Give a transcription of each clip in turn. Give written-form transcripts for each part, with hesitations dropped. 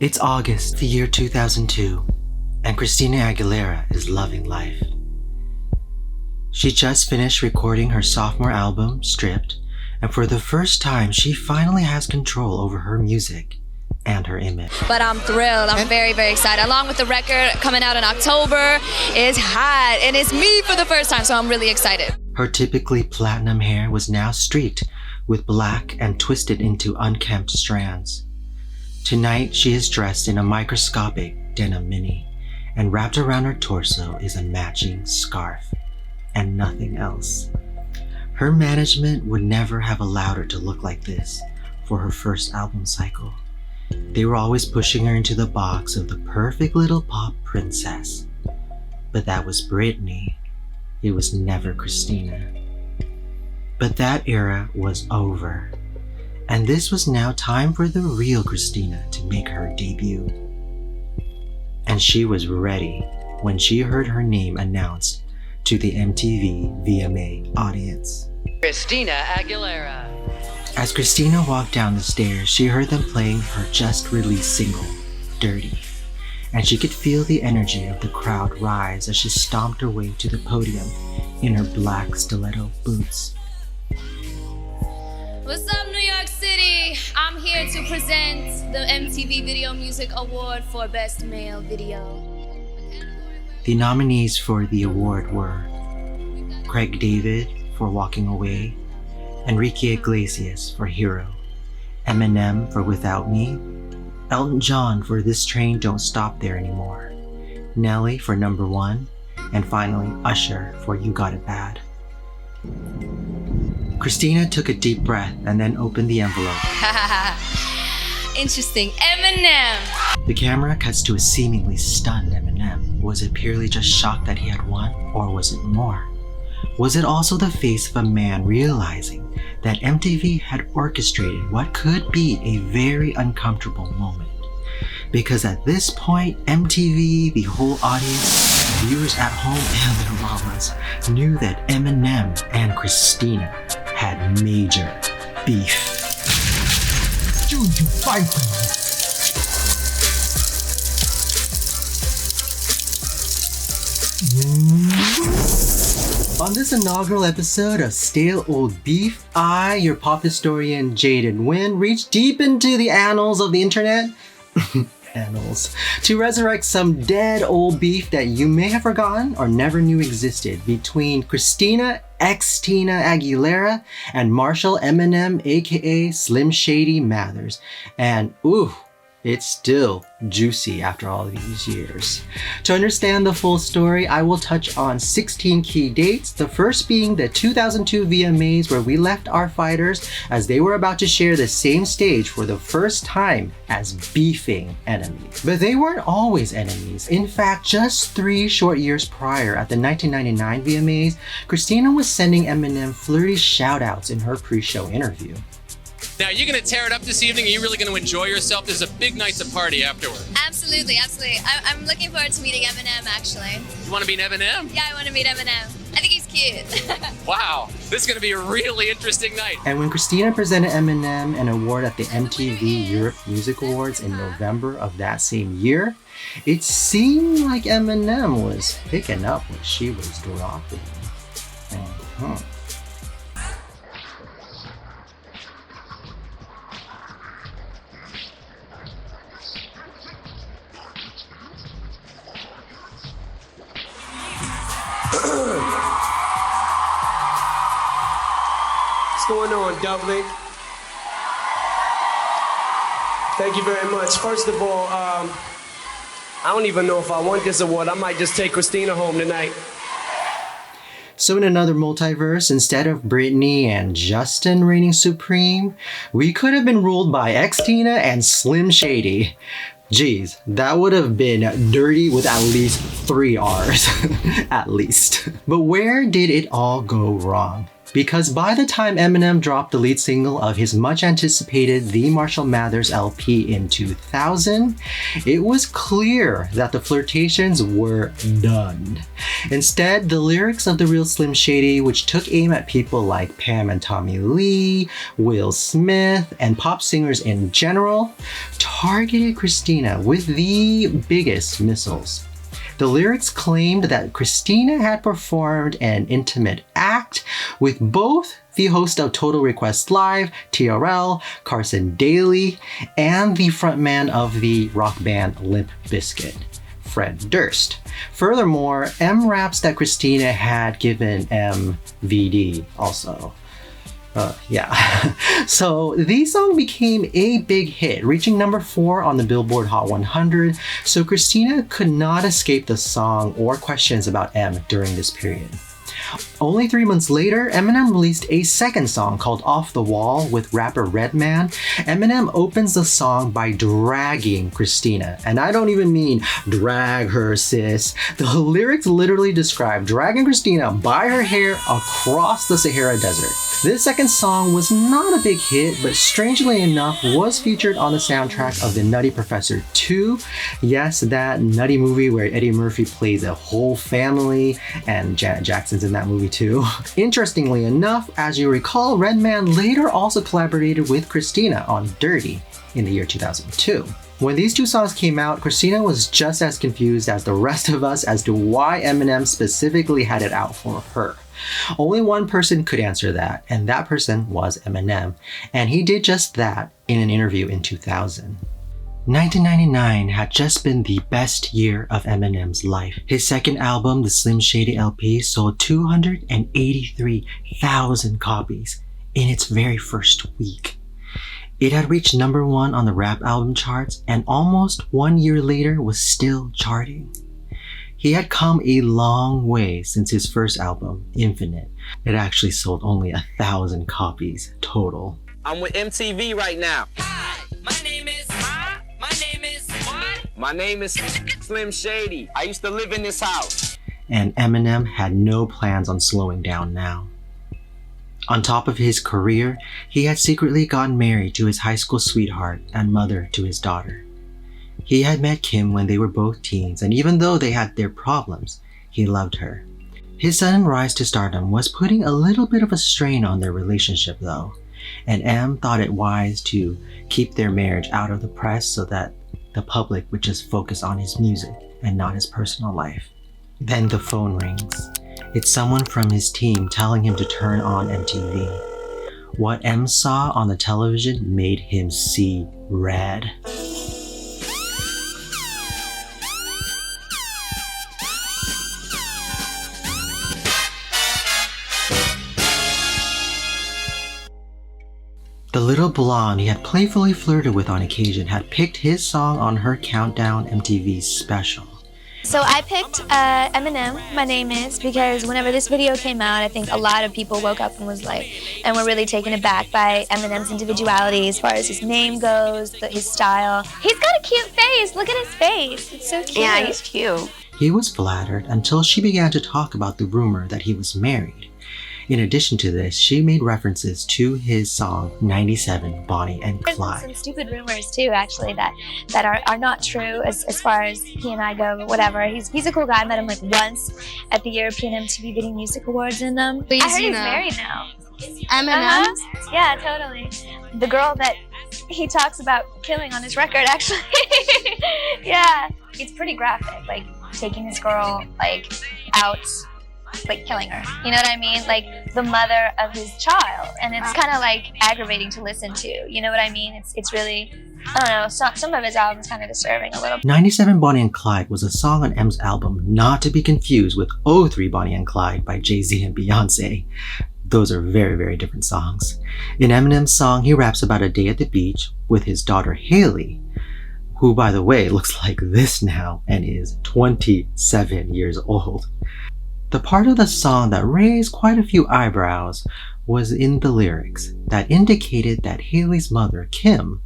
It's August, the year 2002, and Christina Aguilera is loving life. She just finished recording her sophomore album, Stripped, and for the first time, she finally has control over her music and her image. But I'm thrilled. I'm very, very excited. Along with the record coming out in October, it's hot, and it's me for the first time, so I'm really excited. Her typically platinum hair was now streaked with black and twisted into unkempt strands. Tonight, she is dressed in a microscopic denim mini, and wrapped around her torso is a matching scarf, and nothing else. Her management would never have allowed her to look like this for her first album cycle. They were always pushing her into the box of the perfect little pop princess. But that was Britney. It was never Christina. But that era was over. And this was now time for the real Christina to make her debut. And she was ready when she heard her name announced to the MTV VMA audience. Christina Aguilera. As Christina walked down the stairs, she heard them playing her just-released single, Dirty. And she could feel the energy of the crowd rise as she stomped her way to the podium in her black stiletto boots. What's up, New York City? I'm here to present the MTV Video Music Award for Best Male Video. The nominees for the award were Craig David for Walking Away, Enrique Iglesias for Hero, Eminem for Without Me, Elton John for This Train Don't Stop There Anymore, Nelly for Number One, and finally Usher for You Got It Bad. Christina took a deep breath and then opened the envelope. Interesting. Eminem! The camera cuts to a seemingly stunned Eminem. Was it purely just shocked that he had won, or was it more? Was it also the face of a man realizing that MTV had orchestrated what could be a very uncomfortable moment? Because at this point, MTV, the whole audience, viewers at home, and their mamas knew that Eminem and Christina had major beef. Junior fight. On this inaugural episode of Stale Old Beef, I, your pop historian Jaden Wynn, reached deep into the annals of the internet to resurrect some dead old beef that you may have forgotten or never knew existed between Christina Xtina Aguilera and Marshall Eminem, aka Slim Shady Mathers. And ooh, it's still juicy after all these years. To understand the full story, I will touch on 16 key dates, the first being the 2002 VMAs, where we left our fighters as they were about to share the same stage for the first time as beefing enemies. But they weren't always enemies. In fact, just 3 short years prior, at the 1999 VMAs, Christina was sending Eminem flirty shout-outs in her pre-show interview. Now, you're going to tear it up this evening? Are you really going to enjoy yourself? There's a big night to party afterward. Absolutely, absolutely. I'm looking forward to meeting Eminem, actually. You want to meet Eminem? Yeah, I want to meet Eminem. I think he's cute. Wow, this is going to be a really interesting night. And when Christina presented Eminem an award at the MTV Europe Music Awards in November of that same year, it seemed like Eminem was picking up what she was dropping. What's going on, Dublin? Thank you very much. First of all, I don't even know if I want this award. I might just take Christina home tonight. So in another multiverse, instead of Britney and Justin reigning supreme, we could have been ruled by Xtina and Slim Shady. Geez, that would have been dirty with at least 3 R's. At least. But where did it all go wrong? Because by the time Eminem dropped the lead single of his much anticipated The Marshall Mathers LP in 2000, it was clear that the flirtations were done. Instead, the lyrics of The Real Slim Shady, which took aim at people like Pam and Tommy Lee, Will Smith, and pop singers in general, targeted Christina with the biggest missiles. The lyrics claimed that Christina had performed an intimate act with both the host of Total Request Live, TRL, Carson Daly, and the frontman of the rock band Limp Bizkit, Fred Durst. Furthermore, M raps that Christina had given M VD also. So the song became a big hit, reaching number 4 on the Billboard Hot 100, so Christina could not escape the song or questions about M during this period. Only 3 months later, Eminem released a second song called Off the Wall with rapper Redman. Eminem opens the song by dragging Christina, and I don't even mean drag her, sis. The lyrics literally describe dragging Christina by her hair across the Sahara Desert. This second song was not a big hit, but strangely enough was featured on the soundtrack of The Nutty Professor 2. Yes, that nutty movie where Eddie Murphy plays a whole family, and Janet Jackson's in that movie too. Interestingly enough, as you recall, Redman later also collaborated with Christina on Dirty in the year 2002. When these two songs came out, Christina was just as confused as the rest of us as to why Eminem specifically had it out for her. Only one person could answer that, and that person was Eminem, and he did just that in an interview in 2000. 1999 had just been the best year of Eminem's life. His second album, the Slim Shady LP, sold 283,000 copies in its very first week. It had reached number 1 on the rap album charts, and almost 1 year later was still charting. He had come a long way since his first album, Infinite. It actually sold only 1,000 copies total. I'm with MTV right now. Hi, my name is what? My name is Slim Shady. I used to live in this house. And Eminem had no plans on slowing down now. On top of his career, he had secretly gotten married to his high school sweetheart and mother to his daughter. He had met Kim when they were both teens, and even though they had their problems, he loved her. His sudden rise to stardom was putting a little bit of a strain on their relationship though, and M thought it wise to keep their marriage out of the press so that the public would just focus on his music and not his personal life. Then the phone rings. It's someone from his team telling him to turn on MTV. What M saw on the television made him see red. The little blonde he had playfully flirted with on occasion had picked his song on her Countdown MTV special. So I picked Eminem, My Name Is, because whenever this video came out, I think a lot of people woke up and were really taken aback by Eminem's individuality as far as his name goes, his style. He's got a cute face. Look at his face. It's so cute. Yeah, he's cute. He was flattered until she began to talk about the rumor that he was married. In addition to this, she made references to his song 97 Bonnie and Clyde. There's some stupid rumors too, actually, that are not true as far as he and I go, but whatever. He's a cool guy. I met him like once at the European MTV Video Music Awards, and I heard he's married now. Eminem? Yeah, totally. The girl that he talks about killing on his record, actually. Yeah, it's pretty graphic, like taking his girl like out, like killing her, you know what I mean? Like the mother of his child, and it's kind of like aggravating to listen to, you know what I mean? It's really, I don't know, some of his albums kind of disturbing a little. 97 Bonnie and Clyde was a song on M's album, not to be confused with 03 Bonnie and Clyde by Jay-Z and Beyonce. Those are very, very different songs. In Eminem's song, he raps about a day at the beach with his daughter Haley, who, by the way, looks like this now and is 27 years old. The part of the song that raised quite a few eyebrows was in the lyrics that indicated that Haley's mother, Kim,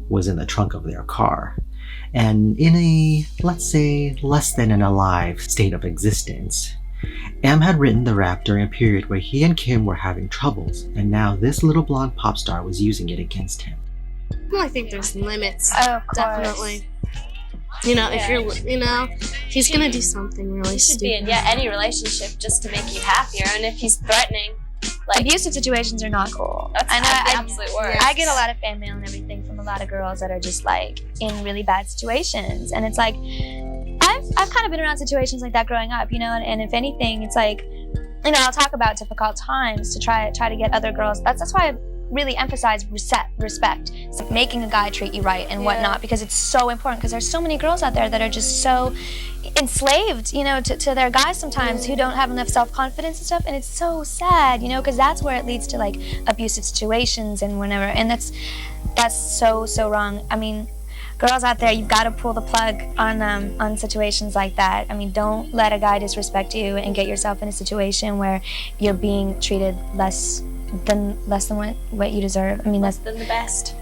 was in the trunk of their car and in a, let's say, less than an alive state of existence. M had written the rap during a period where he and Kim were having troubles, and now this little blonde pop star was using it against him. Well, I think there's limits. Oh, of course. Definitely. You know, if you're, he's gonna do something really He should be in stupid. any relationship just to make you happier. And if he's threatening, like, Abusive situations are not cool. that's I know. the absolute worst. I get a lot of fan mail and everything from a lot of girls that are just like in really bad situations, and it's like I've kind of been around situations like that growing up, and if anything, it's like, I'll talk about difficult times to try to get other girls. That's why I really emphasize respect, so making a guy treat you right and whatnot, because it's so important, because there's so many girls out there that are just so enslaved, to their guys sometimes, who don't have enough self-confidence and stuff, and it's so sad, because that's where it leads to like abusive situations and whenever, and that's so wrong. I mean, girls out there, you've got to pull the plug on situations like that. I mean, don't let a guy disrespect you and get yourself in a situation where you're being treated less than what you deserve. I mean, less than the best.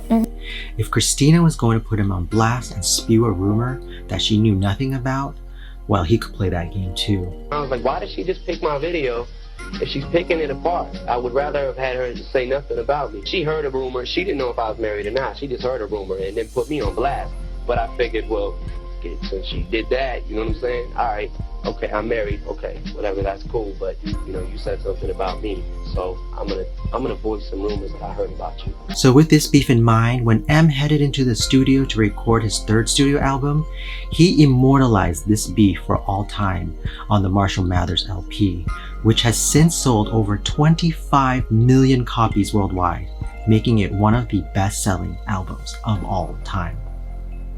If Christina was going to put him on blast and spew a rumor that she knew nothing about, well, he could play that game too. I was like, why did she just pick my video if she's picking it apart? I would rather have had her just say nothing about me. She heard a rumor. She didn't know if I was married or not. She just heard a rumor and then put me on blast. But I figured, well, since she did that, you know what I'm saying? All right, okay, I'm married. Okay, whatever, that's cool. But you said something about me, so I'm gonna voice some rumors that I heard about you. So with this beef in mind, when M headed into the studio to record his third studio album, he immortalized this beef for all time on the Marshall Mathers LP, which has since sold over 25 million copies worldwide, making it one of the best-selling albums of all time.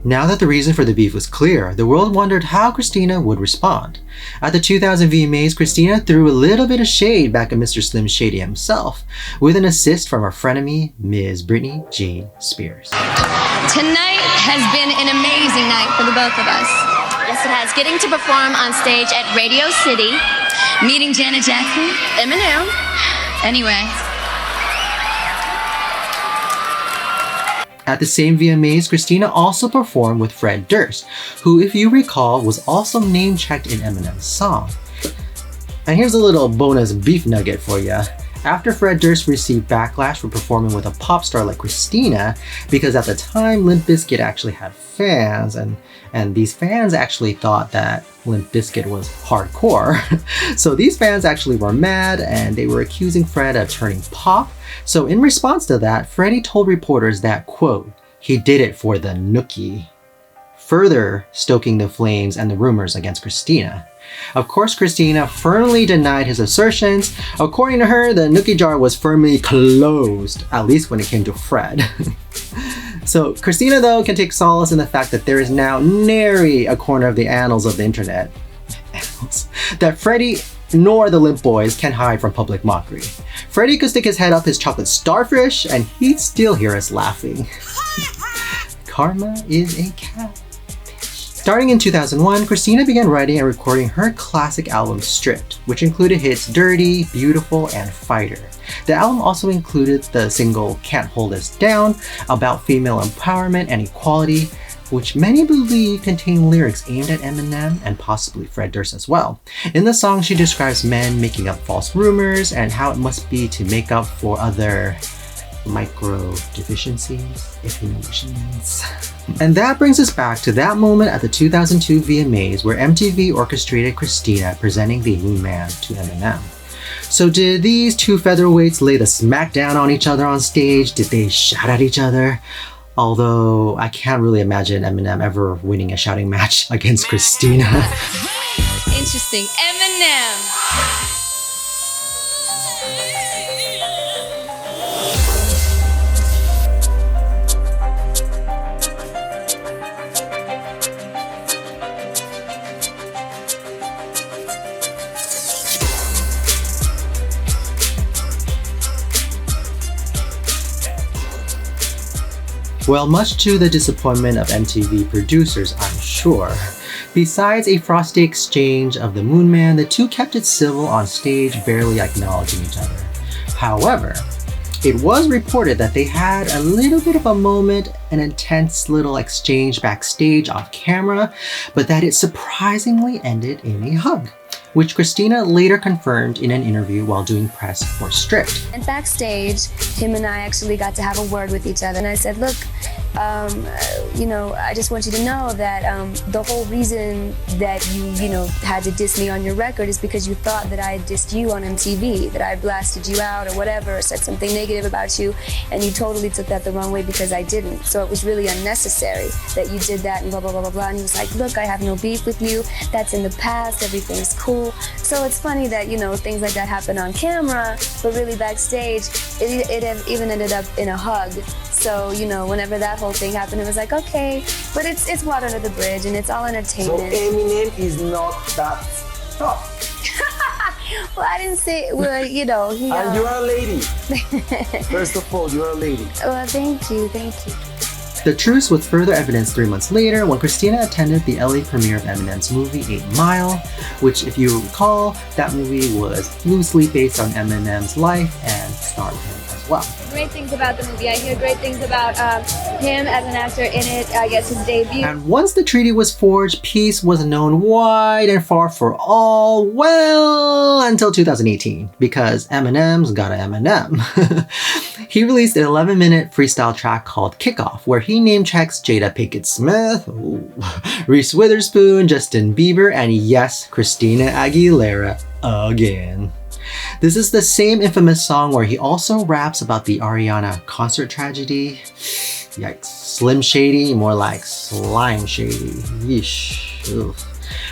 Now that the reason for the beef was clear, the world wondered how Christina would respond. At the 2000 VMAs, Christina threw a little bit of shade back at Mr. Slim Shady himself, with an assist from her frenemy, Ms. Britney Jean Spears. Tonight has been an amazing night for the both of us. Yes, it has. Getting to perform on stage at Radio City, meeting Janet Jackson, Eminem. Anyway. At the same VMAs, Christina also performed with Fred Durst, who, if you recall, was also name-checked in Eminem's song. And here's a little bonus beef nugget for you. After Fred Durst received backlash for performing with a pop star like Christina, because at the time Limp Bizkit actually had fans, and these fans actually thought that Limp Bizkit was hardcore. So these fans actually were mad, and they were accusing Fred of turning pop. So in response to that, Freddie told reporters that, quote, he did it for the nookie, further stoking the flames and the rumors against Christina. Of course, Christina firmly denied his assertions. According to her, the nookie jar was firmly closed, at least when it came to Fred. So Christina, though, can take solace in the fact that there is now nary a corner of the annals of the internet that Freddie nor the Limp Boys can hide from public mockery. Freddie could stick his head up his chocolate starfish and he'd still hear us laughing. Karma is a cat. Starting in 2001, Christina began writing and recording her classic album Stripped, which included hits Dirty, Beautiful, and Fighter. The album also included the single Can't Hold Us Down, about female empowerment and equality, which many believe contain lyrics aimed at Eminem and possibly Fred Durst as well. In the song, she describes men making up false rumors and how it must be to make up for other micro deficiencies, if you know what she means. And that brings us back to that moment at the 2002 VMAs where MTV orchestrated Christina presenting the Moon Man to Eminem. So did these two featherweights lay the smack down on each other on stage? Did they shout at each other? Although I can't really imagine Eminem ever winning a shouting match against Christina. Interesting. Eminem. Well, much to the disappointment of MTV producers, I'm sure. Besides a frosty exchange of the Moon Man, the two kept it civil on stage, barely acknowledging each other. However, it was reported that they had a little bit of a moment, an intense little exchange backstage off camera, but that it surprisingly ended in a hug. which Christina later confirmed in an interview while doing press for Stripped. And backstage, him and I actually got to have a word with each other. And I said, look, I just want you to know that the whole reason that you had to diss me on your record is because you thought that I had dissed you on MTV, that I blasted you out or whatever, or said something negative about you, and you totally took that the wrong way because I didn't. So it was really unnecessary that you did that and blah, blah, blah, blah, blah. And he was like, look, I have no beef with you. That's in the past. Everything's cool. So it's funny that, things like that happen on camera, but really backstage, it even ended up in a hug. So, whenever that whole thing happened, it was like, okay, but it's water under the bridge and it's all entertainment. So Eminem is not that tough. Well, I didn't say, well, he... And you are a lady. First of all, you are a lady. Well, thank you. The truce was further evidenced 3 months later when Christina attended the LA premiere of Eminem's movie 8 Mile, which, if you recall, that movie was loosely based on Eminem's life and starred him as well. Great things about the movie. I hear great things about him as an actor in it. I guess his debut. And once the treaty was forged, peace was known wide and far for all, well, until 2018, because Eminem's got an Eminem. He released an 11-minute freestyle track called Kickoff, where he name-checks Jada Pinkett Smith, Reese Witherspoon, Justin Bieber, and yes, Christina Aguilera again. This is the same infamous song where he also raps about the Ariana concert tragedy. Yikes. Slim Shady, more like Slime Shady. Yeesh. Ugh.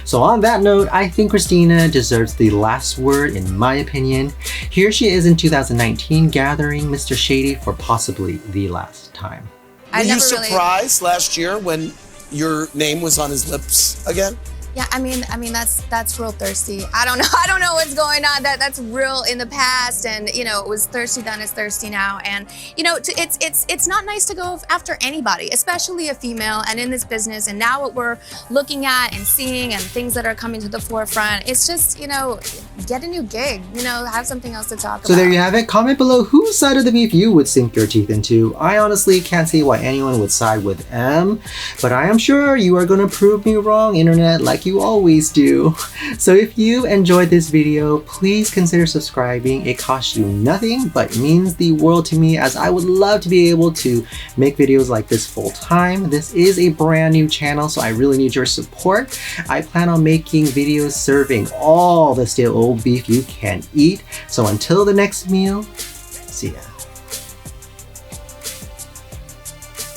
So on that note, I think Christina deserves the last word in my opinion. Here she is in 2019 gathering Mr. Shady for possibly the last time. Were you surprised last year when your name was on his lips again? Yeah, I mean that's real thirsty. I don't know what's going on. That's real in the past, and it was thirsty then, it's thirsty now, and it's not nice to go after anybody, especially a female, and in this business, and now what we're looking at and seeing and things that are coming to the forefront. It's just get a new gig, have something else to talk about. So there you have it. Comment below whose side of the beef you would sink your teeth into. I honestly can't see why anyone would side with M, but I am sure you are gonna prove me wrong, internet, like you always do. So if you enjoyed this video, please consider subscribing. It costs you nothing, but means the world to me, as I would love to be able to make videos like this full time. This is a brand new channel, so I really need your support. I plan on making videos serving all the stale old beef you can eat. So until the next meal, see ya.